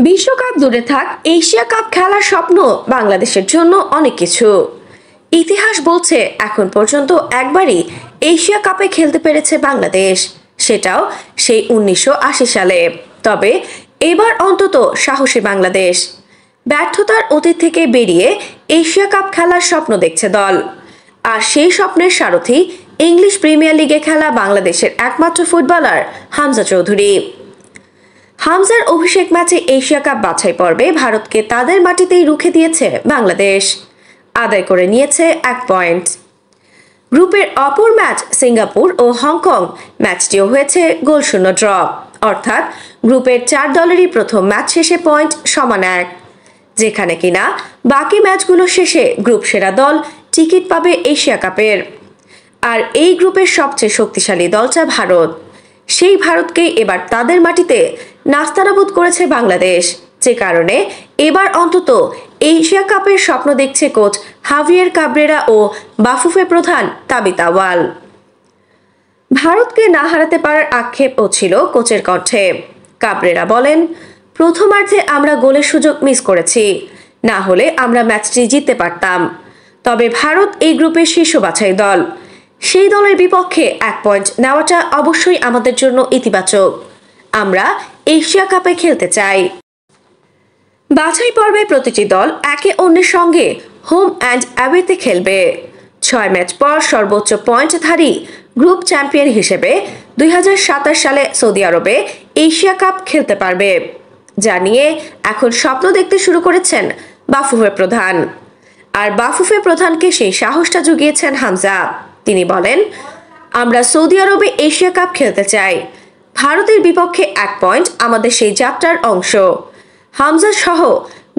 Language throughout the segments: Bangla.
বিশ্বকাপ দূরে থাক, এশিয়া কাপ খেলার স্বপ্ন বাংলাদেশের জন্য অনেক কিছু। ইতিহাস বলছে এখন পর্যন্ত একবারই এশিয়া কাপে খেলতে পেরেছে বাংলাদেশ, সেটাও সেই 1980 সালে। তবে এবার অন্তত সাহসী বাংলাদেশ ব্যর্থতার অতীত থেকে বেরিয়ে এশিয়া কাপ খেলার স্বপ্ন দেখছে দল। আর সেই স্বপ্নের সারথি ইংলিশ প্রিমিয়ার লিগে খেলা বাংলাদেশের একমাত্র ফুটবলার হামজা চৌধুরী। হামজার অভিষেক ম্যাচে এশিয়া কাপ বাছাই পর্বে ভারতকে তাদের মাটিতেই রুখে দিয়েছে বাংলাদেশ, আদায় করে নিয়েছে 1 পয়েন্ট। গ্রুপের অপর ম্যাচ সিঙ্গাপুর ও হংকং, ম্যাচটিও হয়েছে গোলশূন্য ড্র, অর্থাৎ গ্রুপের 4 দলেরই প্রথম ম্যাচ শেষে পয়েন্ট সমান 1, যেখানে কিনা বাকি ম্যাচগুলো শেষে গ্রুপ সেরা দল টিকিট পাবে এশিয়া কাপের। আর এই গ্রুপের সবচেয়ে শক্তিশালী দলটা ভারত, সেই ভারতকেই এবার তাদের মাটিতে নাস্তানাবুদ করেছে বাংলাদেশ, যে কারণে এবার অন্তত এশিয়া কাপের স্বপ্ন দেখছে কোচ হাভিয়ের কাবরেরা ও বাফুফে প্রধান তাবিথ আউয়াল। ভারতকে না হারাতে পারার আক্ষেপও ছিল কোচের কণ্ঠে। কাবরেরা বলেন, প্রথমার্ধে আমরা গোলের সুযোগ মিস করেছি, না হলে আমরা ম্যাচটি জিততে পারতাম। তবে ভারত এই গ্রুপের শীর্ষ বাছাই দল, সেই দলের বিপক্ষে 1 পয়েন্ট নেওয়াটা অবশ্যই আমাদের জন্য ইতিবাচক। আমরা এশিয়া কাপে খেলতে চাই। বাছাই পর্বে প্রতিটি দল একে অন্যের সঙ্গে হোম অ্যান্ড অ্যাওয়েতে খেলবে। 6 ম্যাচ পর সর্বোচ্চ পয়েন্টধারী গ্রুপ চ্যাম্পিয়ন হিসেবে 2027 সালে সৌদি আরবে এশিয়া কাপ খেলতে পারবে, যা নিয়ে এখন স্বপ্ন দেখতে শুরু করেছেন বাফুফে প্রধান। আর বাফুফে প্রধানকে সেই সাহসটা জুগিয়েছেন হামজা। তিনি বলেন, আমরা সৌদি আরবে এশিয়া কাপ খেলতে চাই। ভারতের বিপক্ষে 1 পয়েন্ট আমাদের সেই যাত্রার অংশ। হামজা সহ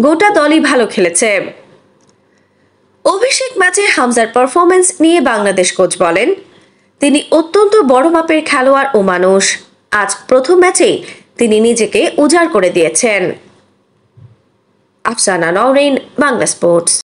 গোটা দলই ভালো খেলেছে। অভিষেক ম্যাচে হামজার পারফরমেন্স নিয়ে বাংলাদেশ কোচ বলেন, তিনি অত্যন্ত বড় মাপের খেলোয়াড় ও মানুষ। আজ প্রথম ম্যাচেই তিনি নিজেকে উজাড় করে দিয়েছেন। আফসানা নওরিন, বাংলা স্পোর্টস।